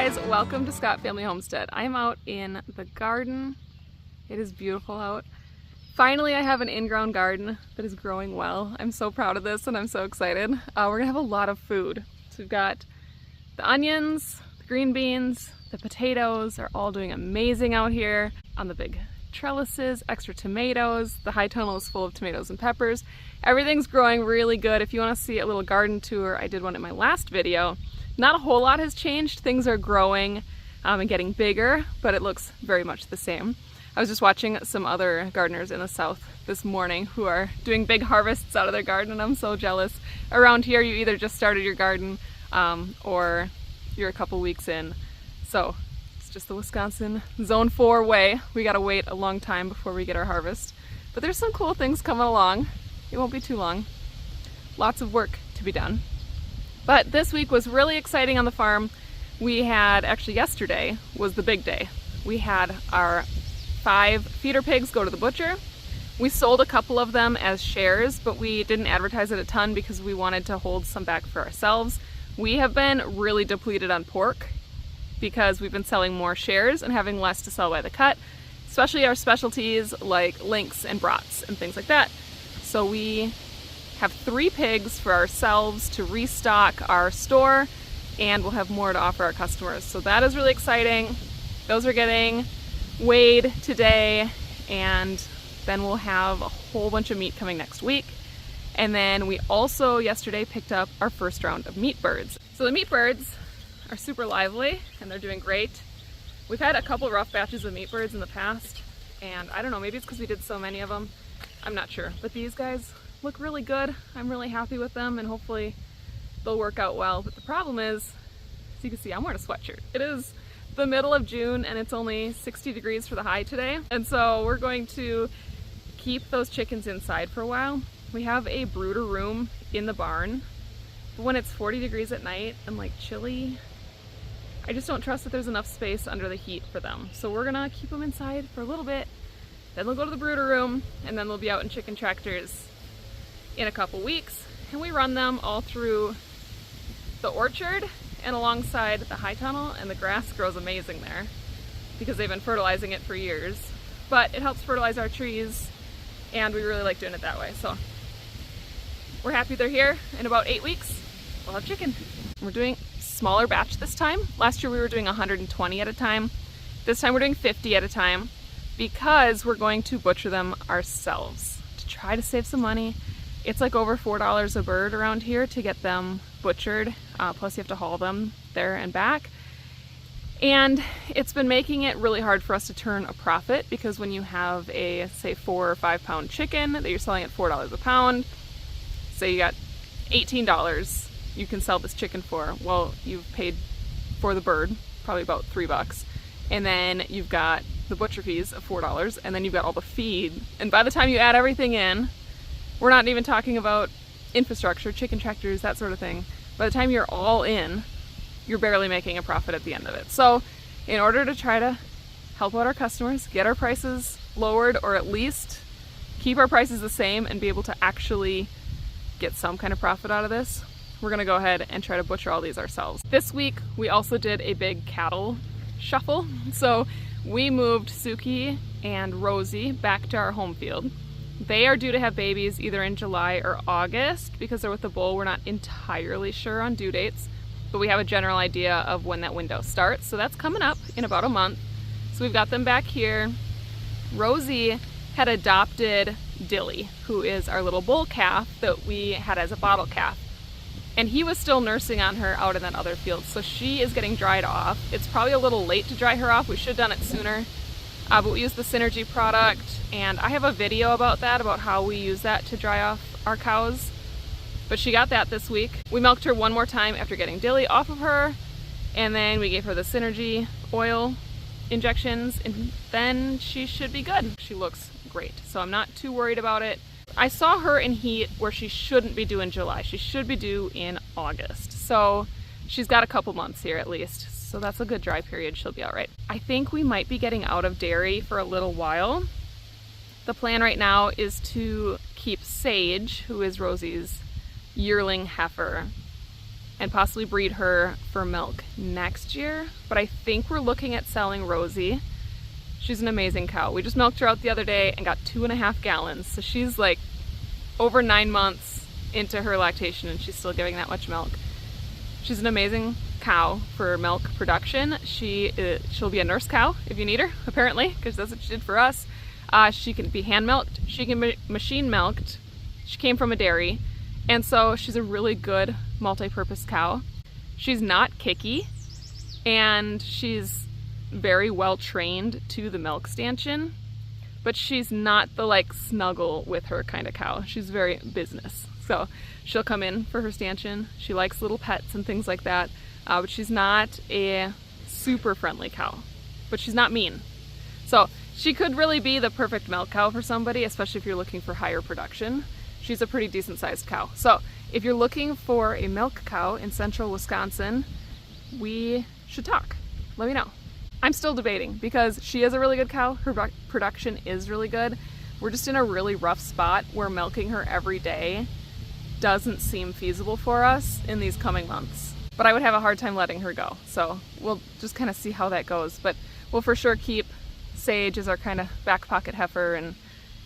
guys, welcome to Scott Family Homestead. I am out in the garden. It is beautiful out. Finally, I have an in-ground garden that is growing well. I'm so proud of this and I'm so excited. We're gonna have a lot of food. So we've got the onions, the green beans, the potatoes are all doing amazing out here on the big trellises, extra tomatoes. The high tunnel is full of tomatoes and peppers. Everything's growing really good. If you want to see a little garden tour, I did one in my last video. Not a whole lot has changed. Things are growing and getting bigger, but it looks very much the same. I was just watching some other gardeners in the south this morning who are doing big harvests out of their garden, and I'm so jealous. Around here, you either just started your garden or you're a couple weeks in. So it's just the Wisconsin Zone 4 way. We gotta wait a long time before we get our harvest. But there's some cool things coming along. It won't be too long. Lots of work to be done. But this week was really exciting on the farm. We had, actually yesterday was the big day. We had our 5 feeder pigs go to the butcher. We sold a couple of them as shares, but we didn't advertise it a ton because we wanted to hold some back for ourselves. We have been really depleted on pork because we've been selling more shares and having less to sell by the cut, especially our specialties like links and brats and things like that. So we have 3 pigs for ourselves to restock our store, and we'll have more to offer our customers. So that is really exciting. Those are getting weighed today, and then we'll have a whole bunch of meat coming next week. And then we also yesterday picked up our first round of meat birds. So the meat birds are super lively and they're doing great. We've had a couple rough batches of meat birds in the past, and I don't know, maybe it's because we did so many of them. I'm not sure, but these guys look really good. I'm really happy with them, and hopefully they'll work out well. But the problem is, as you can see, I'm wearing a sweatshirt. It is the middle of June and it's only 60 degrees for the high today. And so we're going to keep those chickens inside for a while. We have a brooder room in the barn, but when it's 40 degrees at night and like chilly, I just don't trust that there's enough space under the heat for them. So we're gonna keep them inside for a little bit, then they'll go to the brooder room, and then they'll be out in chicken tractors in a couple weeks. And we run them all through the orchard and alongside the high tunnel, and the grass grows amazing there because they've been fertilizing it for years. But it helps fertilize our trees, and we really like doing it that way. So we're happy they're here. In about 8 weeks, we'll have chicken. We're doing smaller batch this time. Last year we were doing 120 at a time. This time we're doing 50 at a time because we're going to butcher them ourselves to try to save some money. It's like over $4 a bird around here to get them butchered, plus you have to haul them there and back. And it's been making it really hard for us to turn a profit because when you have a, say, 4 or 5 pound chicken that you're selling at $4 a pound, say you got $18 you can sell this chicken for. Well, you've paid for the bird, probably about $3, and then you've got the butcher fees of $4, and then you've got all the feed. And by the time you add everything in, we're not even talking about infrastructure, chicken tractors, that sort of thing. By the time you're all in, you're barely making a profit at the end of it. So in order to try to help out our customers, get our prices lowered, or at least keep our prices the same and be able to actually get some kind of profit out of this, we're gonna go ahead and try to butcher all these ourselves. This week, we also did a big cattle shuffle. So we moved Suki and Rosie back to our home field. They are due to have babies either in July or August. Because they're with the bull, we're not entirely sure on due dates, but we have a general idea of when that window starts. So that's coming up in about a month. So we've got them back here. Rosie had adopted Dilly, who is our little bull calf that we had as a bottle calf. And he was still nursing on her out in that other field. So she is getting dried off. It's probably a little late to dry her off. We should have done it sooner. But we use the Synergy product, and I have a video about that, about how we use that to dry off our cows. But she got that this week. We milked her one more time after getting Dilly off of her, and then we gave her the Synergy oil injections, and then she should be good. She looks great, so I'm not too worried about it. I saw her in heat where she shouldn't be due in July. She should be due in August. So she's got a couple months here at least. So that's a good dry period. She'll be all right. I think we might be getting out of dairy for a little while. The plan right now is to keep Sage, who is Rosie's yearling heifer, and possibly breed her for milk next year. But I think we're looking at selling Rosie. She's an amazing cow. We just milked her out the other day and got 2.5 gallons. So she's like over 9 months into her lactation and she's still giving that much milk. She's an amazing cow for milk production. She'll be a nurse cow if you need her, apparently, because that's what she did for us. She can be hand milked, she can be machine milked. She came from a dairy, and so she's a really good multi-purpose cow. She's not kicky, and she's very well trained to the milk stanchion, but she's not the like snuggle with her kind of cow. She's very business. So she'll come in for her stanchion. She likes little pets and things like that, but she's not a super friendly cow, but she's not mean. So she could really be the perfect milk cow for somebody, especially if you're looking for higher production. She's a pretty decent sized cow. So if you're looking for a milk cow in central Wisconsin, we should talk. Let me know. I'm still debating because she is a really good cow. Her production is really good. We're just in a really rough spot where milking her every day doesn't seem feasible for us in these coming months. But I would have a hard time letting her go. So we'll just kind of see how that goes. But we'll for sure keep Sage as our kind of back pocket heifer and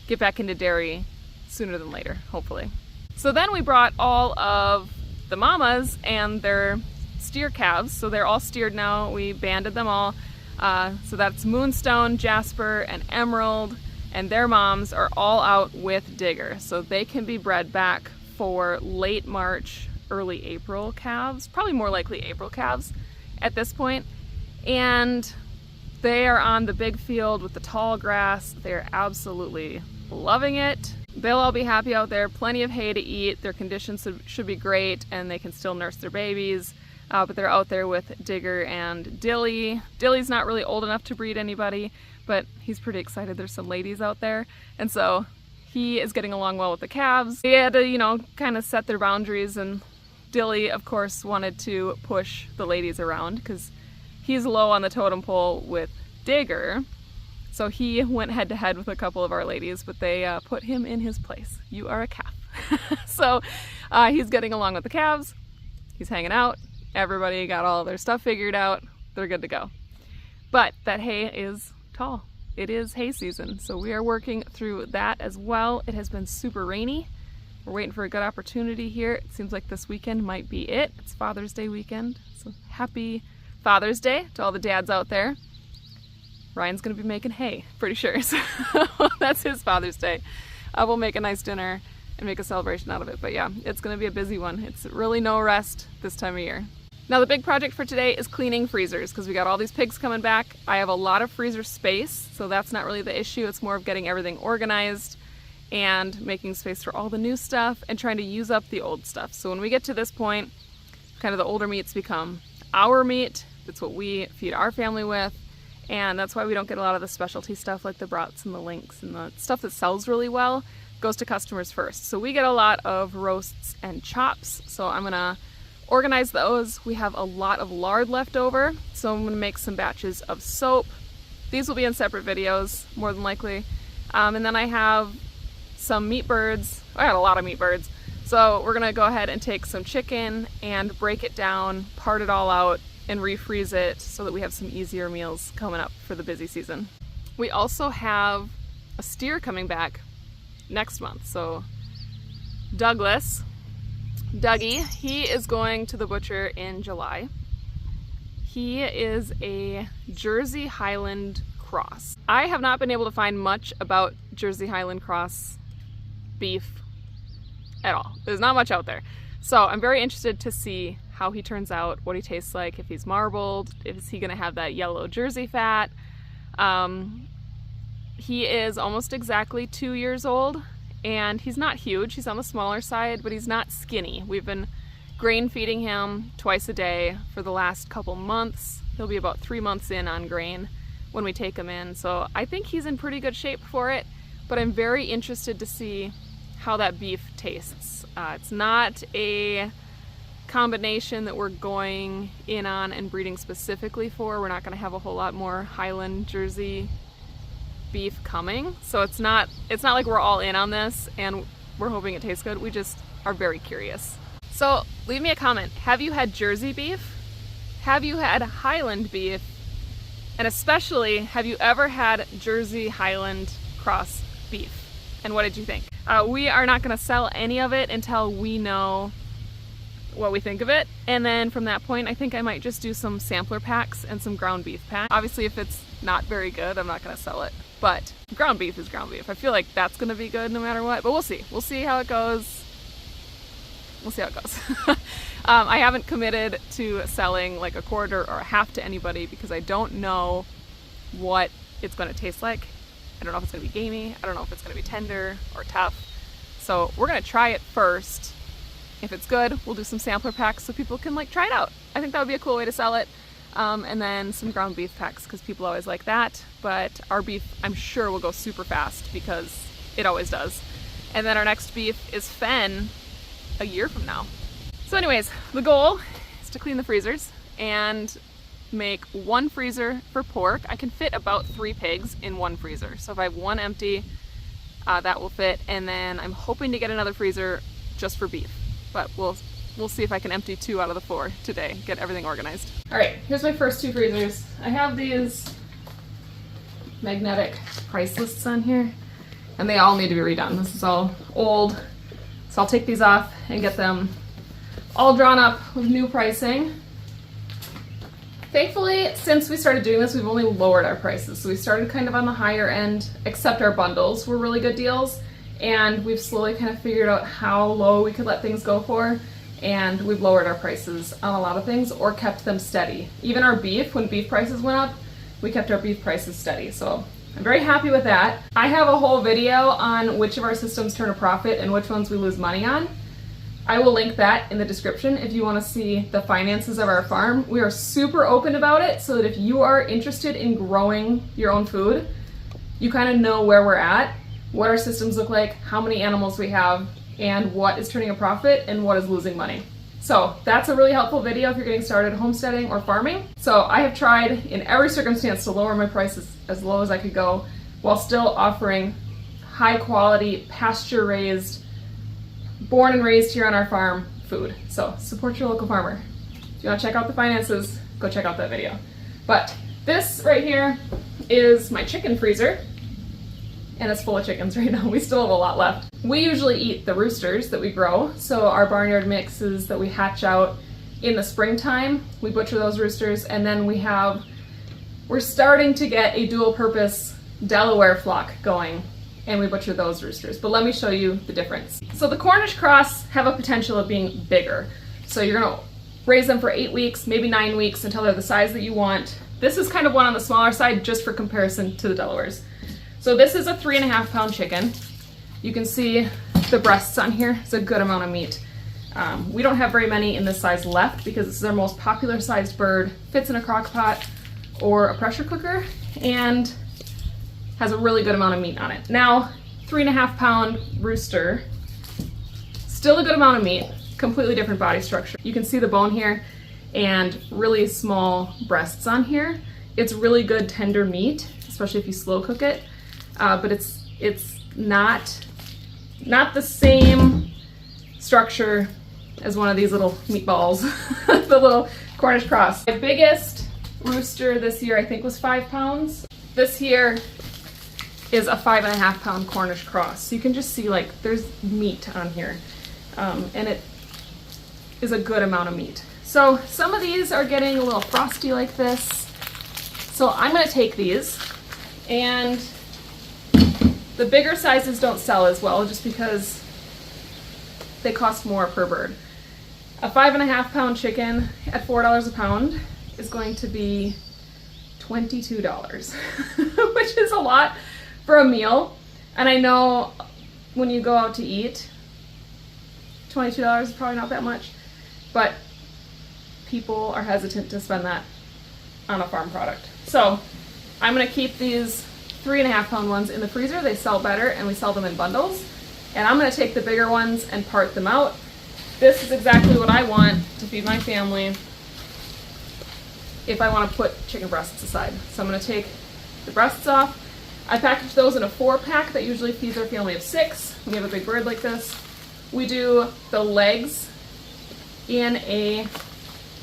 get back into dairy sooner than later, hopefully. So then we brought all of the mamas and their steer calves. So they're all steered now. We banded them all. So that's Moonstone, Jasper, and Emerald, and their moms are all out with Digger. So they can be bred back for late March, early April calves, probably more likely April calves at this point. And they are on the big field with the tall grass. They're absolutely loving it. They'll all be happy out there, plenty of hay to eat, their conditions should be great, and they can still nurse their babies. But they're out there with Digger and Dilly. Dilly's not really old enough to breed anybody, but he's pretty excited there's some ladies out there. And so he is getting along well with the calves. They had to, kind of set their boundaries, and Dilly, of course, wanted to push the ladies around because he's low on the totem pole with Digger. So he went head to head with a couple of our ladies, but they put him in his place. You are a calf. So he's getting along with the calves. He's hanging out. Everybody got all their stuff figured out. They're good to go. But that hay is tall. It is hay season, so we are working through that as well. It has been super rainy. We're waiting for a good opportunity here. It seems like this weekend might be it. It's Father's Day weekend, so happy Father's Day to all the dads out there. Ryan's gonna be making hay, pretty sure. So that's his Father's Day. We'll make a nice dinner and make a celebration out of it. But yeah, it's gonna be a busy one. It's really no rest this time of year. Now the big project for today is cleaning freezers because we got all these pigs coming back. I have a lot of freezer space, so that's not really the issue. It's more of getting everything organized and making space for all the new stuff and trying to use up the old stuff. So when we get to this point, kind of the older meats become our meat. That's what we feed our family with. And that's why we don't get a lot of the specialty stuff like the brats and the links and the stuff that sells really well goes to customers first. So we get a lot of roasts and chops. So I'm gonna organize those. We have a lot of lard left over. So I'm gonna make some batches of soap. These will be in separate videos, more than likely. And then I have some meat birds. I got a lot of meat birds. So we're gonna go ahead and take some chicken and break it down, part it all out, and refreeze it so that we have some easier meals coming up for the busy season. We also have a steer coming back next month. So Dougie, he is going to the butcher in July. He is a Jersey Highland cross. I have not been able to find much about Jersey Highland cross beef at all. There's not much out there. So I'm very interested to see how he turns out, what he tastes like, if he's marbled, is he gonna have that yellow Jersey fat. He is almost exactly 2 years old, and he's not huge. He's on the smaller side, but he's not skinny. We've been grain feeding him twice a day for the last couple months. He'll be about 3 months in on grain when we take him in. So I think he's in pretty good shape for it, but I'm very interested to see how that beef tastes. It's not a combination that we're going in on and breeding specifically for. We're not going to have a whole lot more Highland Jersey beef coming, so it's not like we're all in on this and we're hoping it tastes good. We just are very curious. So leave me a comment. Have you had Jersey beef? Have you had Highland beef? And especially, have you ever had Jersey Highland cross beef? And what did you think? We are not going to sell any of it until we know what we think of it. And then from that point, I think I might just do some sampler packs and some ground beef packs. Obviously, if it's not very good, I'm not going to sell it. But ground beef is ground beef. I feel like that's going to be good no matter what. But we'll see. We'll see how it goes. We'll see how it goes. I haven't committed to selling like a quarter or a half to anybody because I don't know what it's going to taste like. I don't know if it's going to be gamey. I don't know if it's going to be tender or tough. So we're going to try it first. If it's good, we'll do some sampler packs so people can like try it out. I think that would be a cool way to sell it. And then some ground beef packs because people always like that. But our beef, I'm sure, will go super fast because it always does. And then our next beef is Fen a year from now. So anyways, the goal is to clean the freezers and make one freezer for pork. I can fit about 3 pigs in one freezer. So if I have one empty, that will fit. And then I'm hoping to get another freezer just for beef. But we'll see if I can empty 2 out of the 4 today, get everything organized. All right, here's my first 2 freezers. I have these magnetic price lists on here, and they all need to be redone. This is all old, so I'll take these off and get them all drawn up with new pricing. Thankfully, since we started doing this, we've only lowered our prices. So we started kind of on the higher end, except our bundles were really good deals. And we've slowly kind of figured out how low we could let things go for. And we've lowered our prices on a lot of things or kept them steady. Even our beef, when beef prices went up, we kept our beef prices steady. So I'm very happy with that. I have a whole video on which of our systems turn a profit and which ones we lose money on. I will link that in the description if you want to see the finances of our farm. We are super open about it so that if you are interested in growing your own food, you kind of know where we're at, what our systems look like, how many animals we have, and what is turning a profit and what is losing money. So that's a really helpful video if you're getting started homesteading or farming. So I have tried in every circumstance to lower my prices as low as I could go while still offering high quality, pasture raised, born and raised here on our farm food. So support your local farmer. If you want to check out the finances, go check out that video. But this right here is my chicken freezer, and it's full of chickens right now. We still have a lot left. We usually eat the roosters that we grow, so our barnyard mixes that we hatch out in the springtime, we butcher those roosters, and then we're starting to get a dual purpose Delaware flock going, and we butcher those roosters. But let me show you the difference. So the Cornish cross have a potential of being bigger. So you're gonna raise them for 8 weeks, maybe 9 weeks until they're the size that you want. This is kind of one on the smaller side just for comparison to the Delawares. So this is a 3.5 pound chicken. You can see the breasts on here. It's a good amount of meat. We don't have very many in this size left because this is our most popular sized bird. Fits in a crock pot or a pressure cooker and has a really good amount of meat on it. Now, 3.5 pound rooster, still a good amount of meat, completely different body structure. You can see the bone here and really small breasts on here. It's really good tender meat, especially if you slow cook it, but it's not the same structure as one of these little meatballs, the little Cornish cross. My biggest rooster this year I think was 5 pounds. This here is a 5.5 pound Cornish cross. So you can just see like there's meat on here, and it is a good amount of meat. So some of these are getting a little frosty like this. So I'm gonna take these, and the bigger sizes don't sell as well just because they cost more per bird. A 5.5 pound chicken at $4 a pound is going to be $22, which is a lot for a meal. And I know when you go out to eat, $22 is probably not that much, but people are hesitant to spend that on a farm product. So I'm gonna keep these 3.5 pound ones in the freezer. They sell better and we sell them in bundles. And I'm gonna take the bigger ones and part them out. This is exactly what I want to feed my family if I want to put chicken breasts aside. So I'm gonna take the breasts off. I package those in a 4-pack that usually feeds our family of 6. We have a big bird like this. We do the legs in a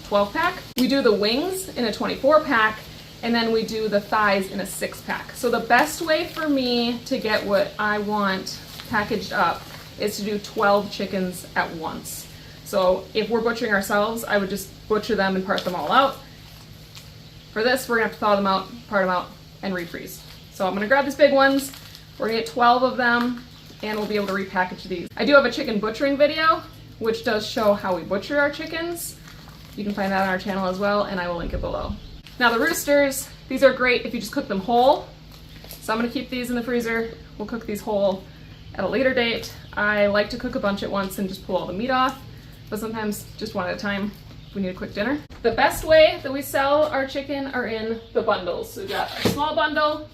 12 pack. We do the wings in a 24 pack, and then we do the thighs in a 6 pack. So the best way for me to get what I want packaged up is to do 12 chickens at once. So if we're butchering ourselves, I would just butcher them and part them all out. For this, we're gonna have to thaw them out, part them out, and refreeze. So I'm gonna grab these big ones. We're gonna get 12 of them, and we'll be able to repackage these. I do have a chicken butchering video, which does show how we butcher our chickens. You can find that on our channel as well, and I will link it below. Now the roosters, these are great if you just cook them whole. So I'm gonna keep these in the freezer. We'll cook these whole at a later date. I like to cook a bunch at once and just pull all the meat off, but sometimes just one at a time if we need a quick dinner. The best way that we sell our chicken are in the bundles. So we've got our small bundle.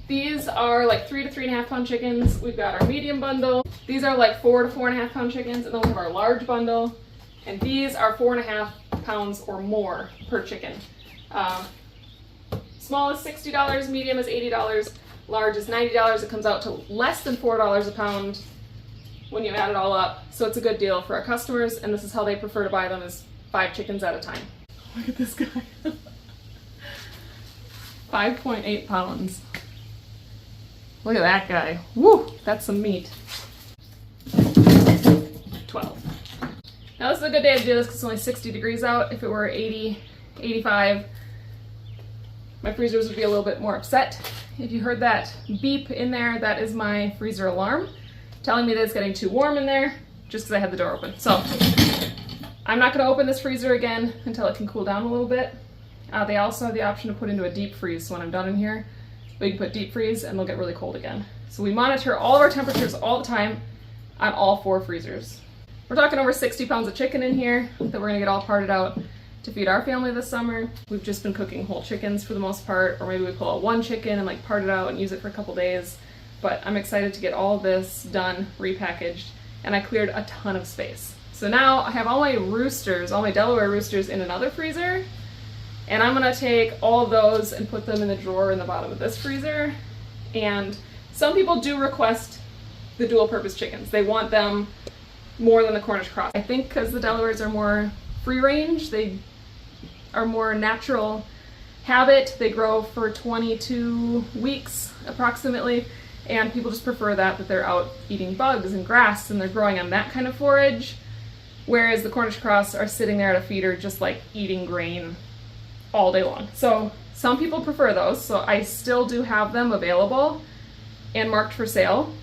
These are like 3 to 3.5 pound chickens. We've got our medium bundle. These are like 4 to 4.5 pound chickens, and then we have our large bundle. And these are 4.5 pounds or more per chicken. Small is $60, medium is $80, large is $90. It comes out to less than $4 a pound when you add it all up. So it's a good deal for our customers, and this is how they prefer to buy them, is 5 chickens at a time. Look at this guy. 5.8 pounds. Look at that guy. Woo, that's some meat. 12. Now this is a good day to do this because it's only 60 degrees out. If it were 80, 85, my freezers would be a little bit more upset. If you heard that beep in there, that is my freezer alarm telling me that it's getting too warm in there just because I had the door open. So I'm not going to open this freezer again until it can cool down a little bit. They also have the option to put into a deep freeze, so when I'm done in here, we can put deep freeze and they'll get really cold again. So we monitor all of our temperatures all the time on all 4 freezers. We're talking over 60 pounds of chicken in here that we're gonna get all parted out to feed our family this summer. We've just been cooking whole chickens for the most part, or maybe we pull out one chicken and like part it out and use it for a couple days. But I'm excited to get all this done, repackaged, and I cleared a ton of space. So now I have all my roosters, all my Delaware roosters in another freezer, and I'm gonna take all of those and put them in the drawer in the bottom of this freezer. And some people do request the dual purpose chickens. They want them more than the Cornish cross. I think because the Delawares are more free range, they are more natural habit. They grow for 22 weeks approximately, and people just prefer that they're out eating bugs and grass and they're growing on that kind of forage, whereas the Cornish cross are sitting there at a feeder just like eating grain all day long. So some people prefer those, so I still do have them available and marked for sale.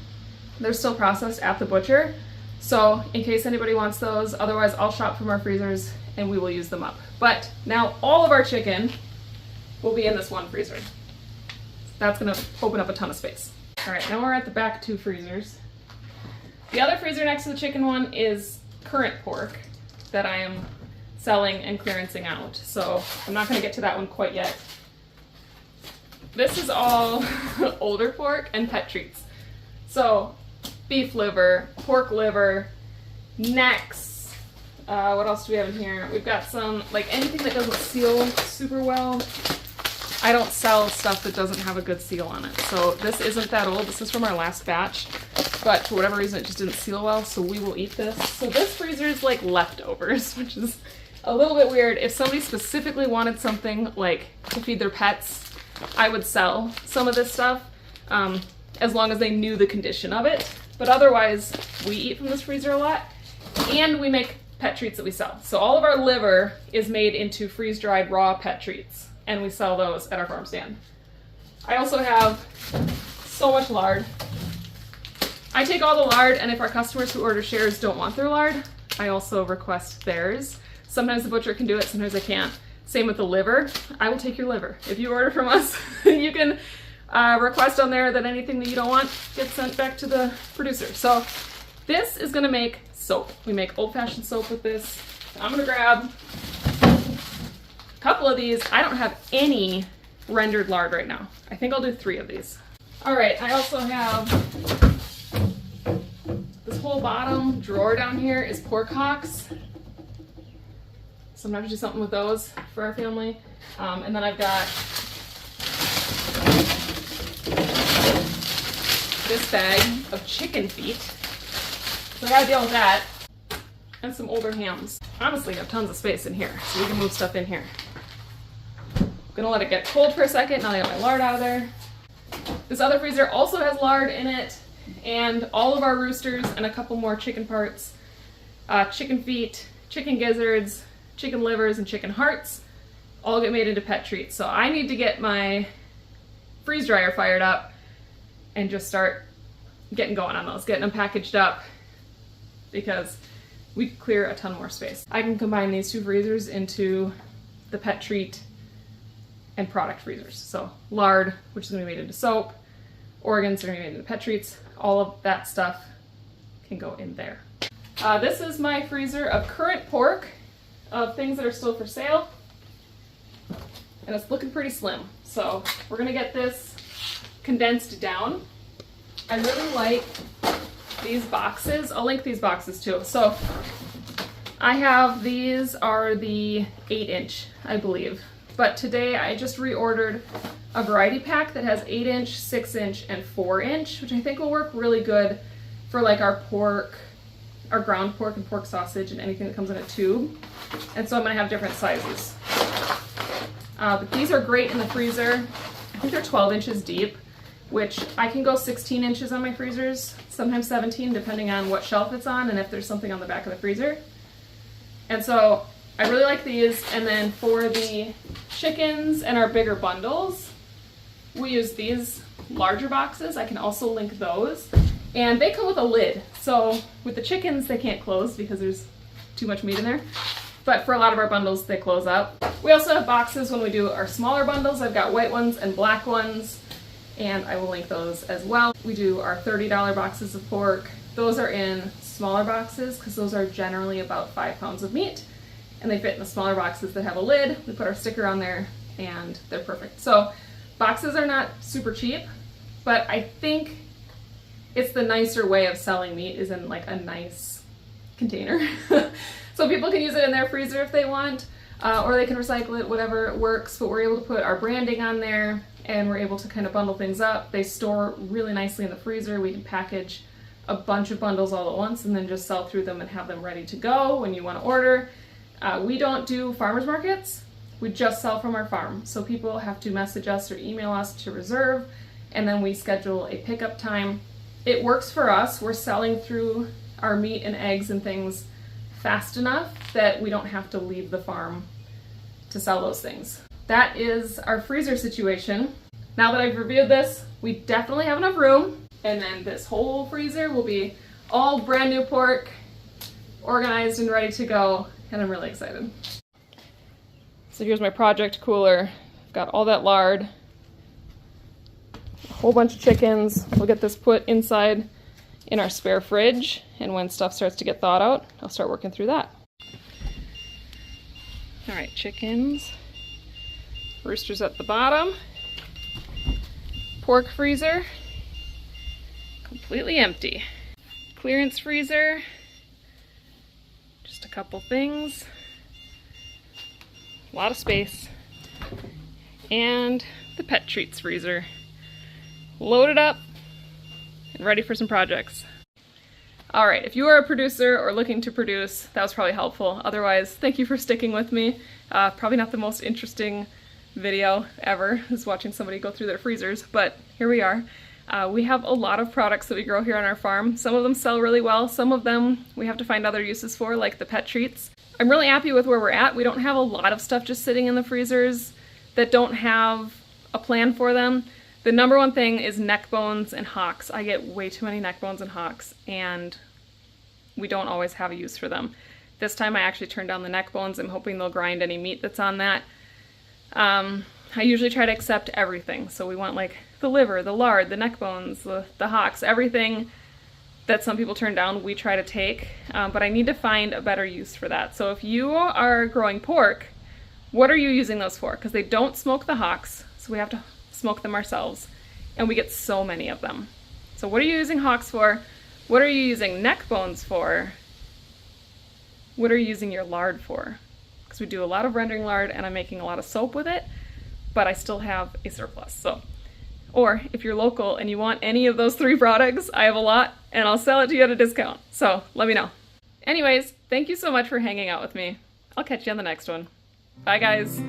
They're still processed at the butcher, so in case anybody wants those, otherwise I'll shop from our freezers and we will use them up. But now all of our chicken will be in this one freezer. That's gonna open up a ton of space. All right, now we're at the back 2 freezers. The other freezer next to the chicken one is current pork that I am selling and clearancing out. So I'm not gonna get to that one quite yet. This is all older pork and pet treats. So beef liver, pork liver, necks, what else do we have in here? We've got some, like anything that doesn't seal super well. I don't sell stuff that doesn't have a good seal on it. So this isn't that old, this is from our last batch, but for whatever reason it just didn't seal well, so we will eat this. So this freezer is like leftovers, which is a little bit weird. If somebody specifically wanted something like to feed their pets, I would sell some of this stuff, as long as they knew the condition of it. But otherwise, we eat from this freezer a lot, and we make pet treats that we sell. So all of our liver is made into freeze-dried raw pet treats, and we sell those at our farm stand. I also have so much lard. I take all the lard, and if our customers who order shares don't want their lard, I also request theirs. Sometimes the butcher can do it, sometimes I can't. Same with the liver. I will take your liver. If you order from us, you can request on there that anything that you don't want gets sent back to the producer. So this is gonna make soap. We make old-fashioned soap with this. I'm gonna grab a couple of these. I don't have any rendered lard right now. I think I'll do 3 of these. All right, I also have this whole bottom drawer down here is pork hocks. So I'm gonna have to do something with those for our family. And then I've got this bag of chicken feet. So I gotta deal with that. and some older hams. Honestly, I have tons of space in here, so we can move stuff in here. I'm gonna let it get cold for a second. Now I got my lard out of there. This other freezer also has lard in it, and all of our roosters and a couple more chicken parts, chicken feet, chicken gizzards, chicken livers, and chicken hearts all get made into pet treats. So I need to get my freeze dryer fired up and just start getting going on those, getting them packaged up, because we clear a ton more space. I can combine these two freezers into the pet treat and product freezers. So lard, which is gonna be made into soap, organs are gonna be made into pet treats, all of that stuff can go in there. This is my freezer of current pork, of things that are still for sale, and it's looking pretty slim. So we're gonna get this condensed down. I really like these boxes. I'll link these boxes too. So I have, these are the 8-inch, I believe. But today I just reordered a variety pack that has 8-inch, 6-inch, and 4-inch, which I think will work really good for like our pork, our ground pork and pork sausage and anything that comes in a tube. And so I'm gonna have different sizes. But these are great in the freezer. I think they're 12 inches deep, which I can go 16 inches on my freezers, sometimes 17, depending on what shelf it's on and if there's something on the back of the freezer. And so I really like these. And then for the chickens and our bigger bundles, we use these larger boxes. I can also link those. And they come with a lid. So with the chickens, they can't close because there's too much meat in there. But for a lot of our bundles, they close up. We also have boxes when we do our smaller bundles. I've got white ones and black ones, and I will link those as well. We do our $30 boxes of pork. Those are in smaller boxes because those are generally about 5 pounds of meat, and they fit in the smaller boxes that have a lid. We put our sticker on there and they're perfect. So boxes are not super cheap, but I think it's the nicer way of selling meat is in like a nice container. So people can use it in their freezer if they want, or they can recycle it, whatever works, but we're able to put our branding on there and we're able to kind of bundle things up. They store really nicely in the freezer. We can package a bunch of bundles all at once and then just sell through them and have them ready to go when you want to order. We don't do farmers markets. We just sell from our farm. So people have to message us or email us to reserve, and then we schedule a pickup time. It works for us. We're selling through our meat and eggs and things fast enough that we don't have to leave the farm to sell those things. That is our freezer situation. Now that I've reviewed this, we definitely have enough room, and then this whole freezer will be all brand new pork, organized and ready to go, and I'm really excited. So here's my project cooler. I've got all that lard, a whole bunch of chickens. We'll get this put inside in our spare fridge, and when stuff starts to get thawed out, I'll start working through that. All right, chickens. Roosters at the bottom. Pork freezer, completely empty. Clearance freezer, just a couple things. A lot of space. And the pet treats freezer. Loaded up and ready for some projects. All right, if you are a producer or looking to produce, that was probably helpful. Otherwise, thank you for sticking with me. Probably not the most interesting video ever, is watching somebody go through their freezers, but here we are. We have a lot of products that we grow here on our farm. Some of them sell really well, some of them we have to find other uses for, like the pet treats. I'm really happy with where we're at. We don't have a lot of stuff just sitting in the freezers that don't have a plan for them. The number one thing is neck bones and hocks. I get way too many neck bones and hocks, and we don't always have a use for them. This time I actually turned down the neck bones. I'm hoping they'll grind any meat that's on that. I usually try to accept everything. So we want like the liver, the lard, the neck bones, the hocks, everything that some people turn down, we try to take. But I need to find a better use for that. So if you are growing pork, what are you using those for? Because they don't smoke the hocks, so we have to smoke them ourselves. And we get so many of them. So what are you using hocks for? What are you using neck bones for? What are you using your lard for? Because we do a lot of rendering lard and I'm making a lot of soap with it, but I still have a surplus. So, or if you're local and you want any of those 3 products, I have a lot and I'll sell it to you at a discount. So let me know. Anyways, thank you so much for hanging out with me. I'll catch you on the next one. Bye, guys.